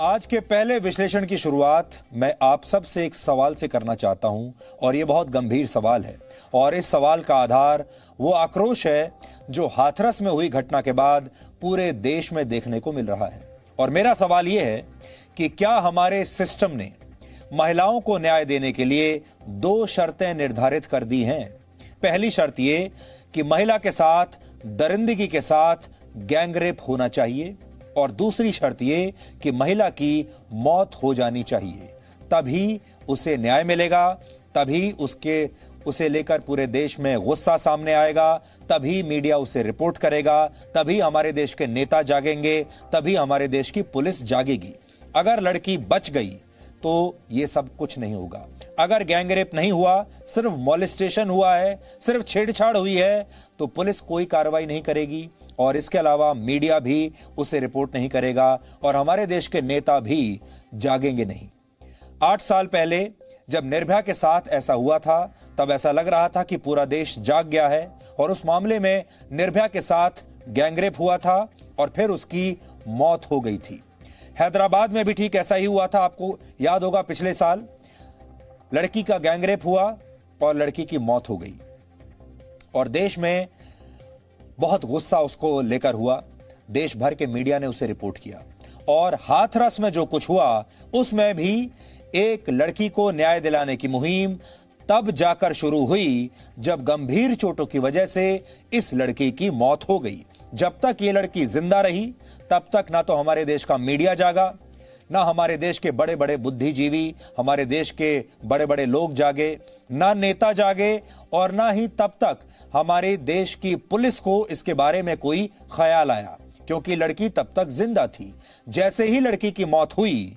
आज के पहले विश्लेषण की शुरुआत मैं आप सब से एक सवाल से करना चाहता हूं और यह बहुत गंभीर सवाल है और इस सवाल का आधार वो आक्रोश है जो हाथरस में हुई घटना के बाद पूरे देश में देखने को मिल रहा है। और मेरा सवाल यह है कि क्या हमारे सिस्टम ने महिलाओं को न्याय देने के लिए दो शर्तें निर्धारित कर दी हैं। पहली शर्त यह कि महिला के साथ दरिंदगी के साथ गैंगरेप होना चाहिए और दूसरी शर्त यह कि महिला की मौत हो जानी चाहिए, तभी उसे न्याय मिलेगा, तभी उसे लेकर पूरे देश में गुस्सा सामने आएगा, तभी मीडिया उसे रिपोर्ट करेगा, तभी हमारे देश के नेता जागेंगे, तभी हमारे देश की पुलिस जागेगी। अगर लड़की बच गई तो ये सब कुछ नहीं होगा। अगर गैंगरेप नहीं हुआ, सिर्फ मॉलेस्टेशन हुआ है, सिर्फ छेड़छाड़ हुई है, तो पुलिस कोई कार्रवाई नहीं करेगी और इसके अलावा मीडिया भी उसे रिपोर्ट नहीं करेगा और हमारे देश के नेता भी जागेंगे नहीं। 8 साल पहले जब निर्भया के साथ ऐसा हुआ था तब ऐसा लग रहा था कि पूरा देश जाग गया है और उस मामले में निर्भया के साथ गैंगरेप हुआ था और फिर उसकी मौत हो गई थी। हैदराबाद में भी ठीक ऐसा ही हुआ था। आपको याद होगा पिछले साल लड़की का गैंगरेप हुआ और लड़की की मौत हो गई और देश में बहुत गुस्सा उसको लेकर हुआ। देश भर के मीडिया ने उसे रिपोर्ट किया और हाथरस में जो कुछ हुआ उसमें भी एक लड़की को न्याय दिलाने की मुहिम तब जाकर शुरू हुई जब गंभीर चोटों की वजह से इस लड़की की मौत हो गई। जब तक ये लड़की जिंदा रही तब तक ना तो हमारे देश का मीडिया जागा, ना हमारे देश के बड़े बड़े बुद्धिजीवी, हमारे देश के बड़े बड़े लोग जागे, ना नेता जागे और ना ही तब तक हमारे देश की पुलिस को इसके बारे में कोई ख्याल आया, क्योंकि लड़की तब तक जिंदा थी। जैसे ही लड़की की मौत हुई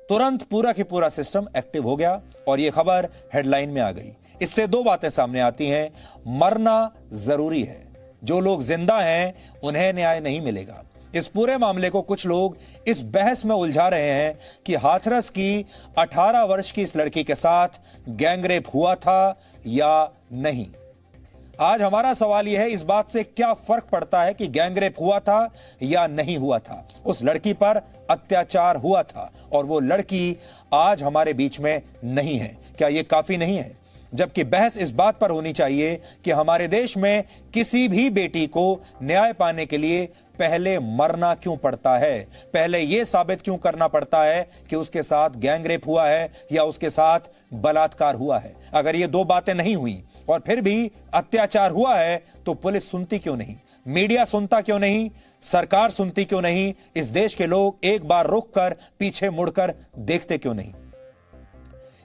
तुरंत पूरा की पूरा सिस्टम एक्टिव हो गया और यह खबर हेडलाइन में आ गई। इससे दो बातें सामने आती हैं। मरना जरूरी है, जो लोग जिंदा हैं उन्हें न्याय नहीं मिलेगा। इस पूरे मामले को कुछ लोग इस बहस में उलझा रहे हैं कि हाथरस की 18 वर्ष की इस लड़की के साथ गैंगरेप हुआ था या नहीं। आज हमारा सवाल यह है, इस बात से क्या फर्क पड़ता है कि गैंगरेप हुआ था या नहीं हुआ था। उस लड़की पर अत्याचार हुआ था और वो लड़की आज हमारे बीच में नहीं है। क्या यह काफी नहीं है? जबकि बहस इस बात पर होनी चाहिए कि हमारे देश में किसी भी बेटी को न्याय पाने के लिए पहले मरना क्यों पड़ता है, पहले यह साबित क्यों करना पड़ता है कि उसके साथ गैंगरेप हुआ है या उसके साथ बलात्कार हुआ है। अगर ये दो बातें नहीं हुई और फिर भी अत्याचार हुआ है तो पुलिस सुनती क्यों नहीं, मीडिया सुनता क्यों नहीं, सरकार सुनती क्यों नहीं, इस देश के लोग एक बार रुक कर पीछे मुड़कर देखते क्यों नहीं।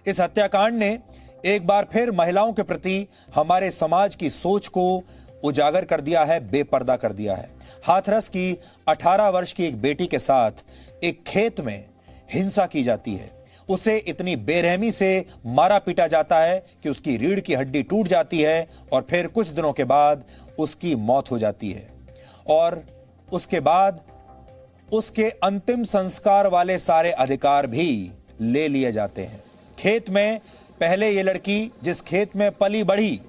इस हत्याकांड ने एक बार फिर महिलाओं के प्रति हमारे समाज की सोच को उजागर कर दिया है, बेपर्दा कर दिया है। हाथरस की 18 वर्ष की एक बेटी के साथ एक खेत में हिंसा की जाती है, उसे इतनी बेरहमी से मारा पीटा जाता है कि उसकी रीढ़ की हड्डी टूट जाती है और फिर कुछ दिनों के बाद उसकी मौत हो जाती है और उसके बाद उसके अंतिम संस्कार वाले सारे अधिकार भी ले लिए जाते हैं। खेत में पहले ये लड़की जिस खेत में पली बढ़ी,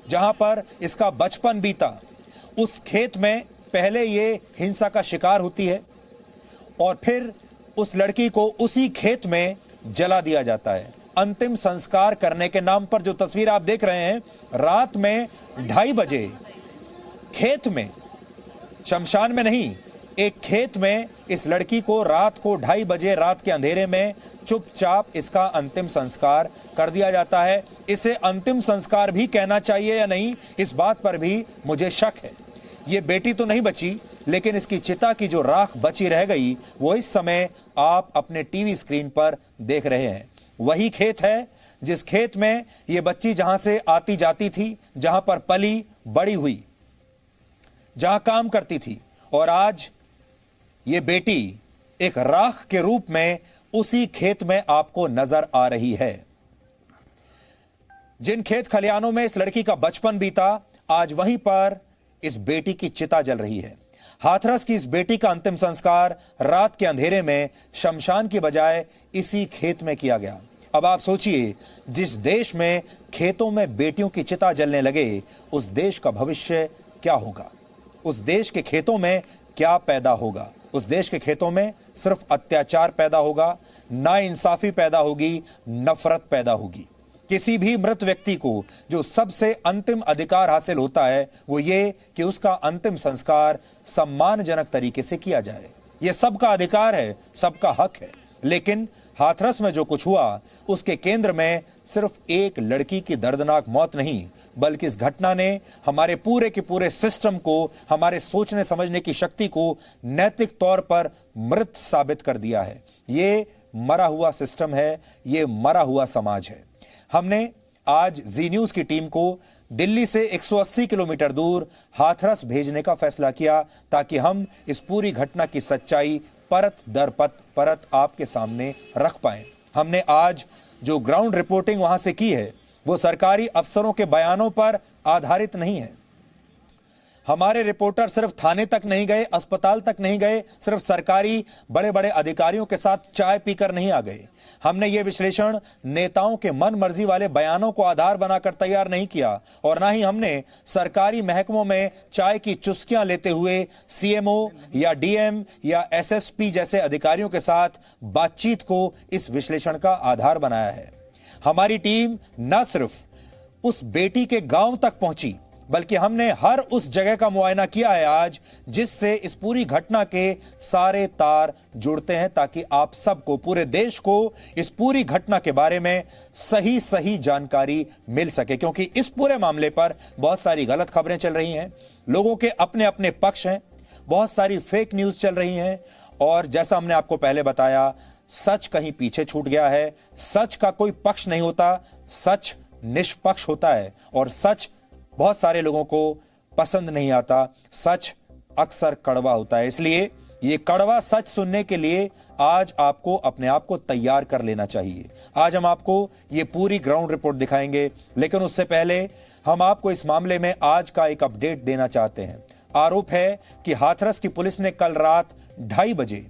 जहां पर इसका बचपन बीता, उस खेत में पहले ये हिंसा का शिकार होती है और फिर उस लड़की को उसी खेत में जला दिया जाता है। अंतिम संस्कार करने के नाम पर जो तस्वीर आप देख रहे हैं, रात में 2:30 बजे खेत में, शमशान में नहीं, एक खेत में इस लड़की को रात को 2:30 बजे रात के अंधेरे में चुपचाप इसका अंतिम संस्कार कर दिया जाता है। इसे अंतिम संस्कार भी कहना चाहिए या नहीं, इस बात पर भी मुझे शक है। ये बेटी तो नहीं बची, लेकिन इसकी चिता की जो राख बची रह गई वो इस समय आप अपने टीवी स्क्रीन पर देख रहे हैं। वही खेत है जिस खेत में ये बच्ची जहां से आती जाती थी, जहां पर पली बड़ी हुई, जहां काम करती थी, और आज ये बेटी एक राख के रूप में उसी खेत में आपको नजर आ रही है। जिन खेत खलिहानों में इस लड़की का बचपन बीता, आज वहीं पर इस बेटी की चिता जल रही है। हाथरस की इस बेटी का अंतिम संस्कार रात के अंधेरे में शमशान की बजाय इसी खेत में किया गया। अब आप सोचिए, जिस देश में खेतों में बेटियों की चिता जलने लगे, उस देश का भविष्य क्या होगा? उस देश के खेतों में क्या पैदा होगा? उस देश के खेतों में सिर्फ अत्याचार पैदा होगा, नाइंसाफी पैदा होगी, नफरत पैदा होगी। किसी भी मृत व्यक्ति को जो सबसे अंतिम अधिकार हासिल होता है वो ये कि उसका अंतिम संस्कार सम्मानजनक तरीके से किया जाए। यह सबका अधिकार है, सबका हक है। लेकिन हाथरस में जो कुछ हुआ उसके केंद्र में सिर्फ एक लड़की की दर्दनाक मौत नहीं, बल्कि इस घटना ने हमारे पूरे के पूरे सिस्टम को, हमारे सोचने समझने की शक्ति को नैतिक तौर पर मृत साबित कर दिया है। ये मरा हुआ सिस्टम है, ये मरा हुआ समाज है। हमने आज जी न्यूज की टीम को दिल्ली से 180 किलोमीटर दूर हाथरस भेजने का फैसला किया ताकि हम इस पूरी घटना की सच्चाई परत दर परत आपके सामने रख पाएं। हमने आज जो ग्राउंड रिपोर्टिंग वहां से की है वो सरकारी अफसरों के बयानों पर आधारित नहीं है। हमारे रिपोर्टर सिर्फ थाने तक नहीं गए, अस्पताल तक नहीं गए, सिर्फ सरकारी बड़े बड़े अधिकारियों के साथ चाय पीकर नहीं आ गए। हमने ये विश्लेषण नेताओं के मन मर्जी वाले बयानों को आधार बनाकर तैयार नहीं किया और ना ही हमने सरकारी महकमों में चाय की चुस्कियां लेते हुए सीएमओ या डीएम या एसएसपी जैसे अधिकारियों के साथ बातचीत को इस विश्लेषण का आधार बनाया है। हमारी टीम न सिर्फ उस बेटी के गांव तक पहुंची बल्कि हमने हर उस जगह का मुआयना किया है आज जिससे इस पूरी घटना के सारे तार जुड़ते हैं ताकि आप सबको, पूरे देश को इस पूरी घटना के बारे में सही सही जानकारी मिल सके। क्योंकि इस पूरे मामले पर बहुत सारी गलत खबरें चल रही हैं, लोगों के अपने अपने पक्ष हैं, बहुत सारी फेक न्यूज चल रही हैं और जैसा हमने आपको पहले बताया, सच कहीं पीछे छूट गया है। सच का कोई पक्ष नहीं होता, सच निष्पक्ष होता है और सच बहुत सारे लोगों को पसंद नहीं आता। सच अक्सर कड़वा होता है, इसलिए ये कड़वा सच सुनने के लिए आज आपको अपने आप को तैयार कर लेना चाहिए। आज हम आपको ये पूरी ग्राउंड रिपोर्ट दिखाएंगे, लेकिन उससे पहले हम आपको इस मामले में आज का एक अपडेट देना चाहते हैं। आरोप है कि हाथरस की पुलिस ने कल रात 2:30 बजे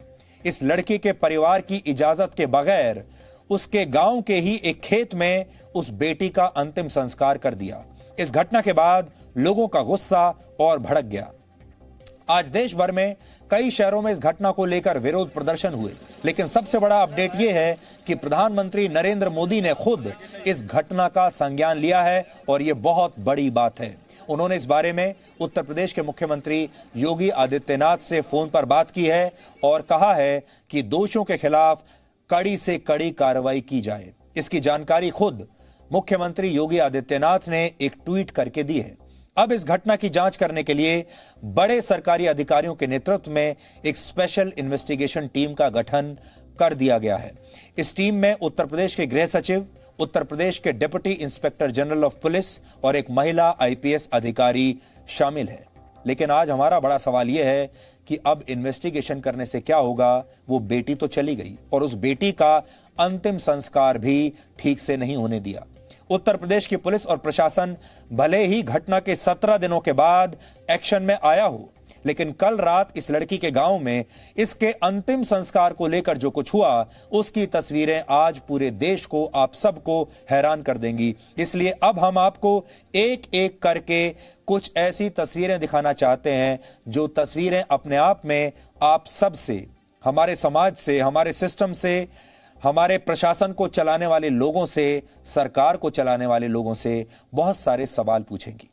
इस लड़की के परिवार की इजाजत के बगैर उसके गांव के ही एक खेत में उस बेटी का अंतिम संस्कार कर दिया। इस घटना के बाद लोगों का गुस्सा और भड़क गया। आज देश भर में कई शहरों में इस घटना को लेकर विरोध प्रदर्शन हुए, लेकिन सबसे बड़ा अपडेट यह है कि प्रधानमंत्री नरेंद्र मोदी ने खुद इस घटना का संज्ञान लिया है और यह बहुत बड़ी बात है। उन्होंने इस बारे में उत्तर प्रदेश के मुख्यमंत्री योगी आदित्यनाथ से फोन पर बात की है और कहा है कि दोषियों के खिलाफ कड़ी से कड़ी कार्रवाई की जाए। इसकी जानकारी खुद मुख्यमंत्री योगी आदित्यनाथ ने एक ट्वीट करके दी है। अब इस घटना की जांच करने के लिए बड़े सरकारी अधिकारियों के नेतृत्व में एक स्पेशल इन्वेस्टिगेशन टीम का गठन कर दिया गया है। इस टीम में उत्तर प्रदेश के गृह सचिव, उत्तर प्रदेश के deputy inspector general of police और एक महिला आईपीएस अधिकारी शामिल है। लेकिन आज हमारा बड़ा सवाल यह है कि अब इन्वेस्टिगेशन करने से क्या होगा? वो बेटी तो चली गई और उस बेटी का अंतिम संस्कार भी ठीक से नहीं होने दिया। उत्तर प्रदेश की पुलिस और प्रशासन भले ही घटना के 17 दिनों के बाद एक्शन में आया हो, लेकिन कल रात इस लड़की के गांव में इसके अंतिम संस्कार को लेकर जो कुछ हुआ उसकी तस्वीरें आज पूरे देश को, आप सबको हैरान कर देंगी। इसलिए अब हम आपको एक एक करके कुछ ऐसी तस्वीरें दिखाना चाहते हैं जो तस्वीरें अपने आप में आप सब से, हमारे समाज से, हमारे सिस्टम से, हमारे प्रशासन को चलाने वाले लोगों से, सरकार को चलाने वाले लोगों से बहुत सारे सवाल पूछेंगी।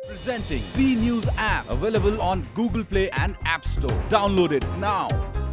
Presenting V News app, available on Google Play and App Store. Download it now.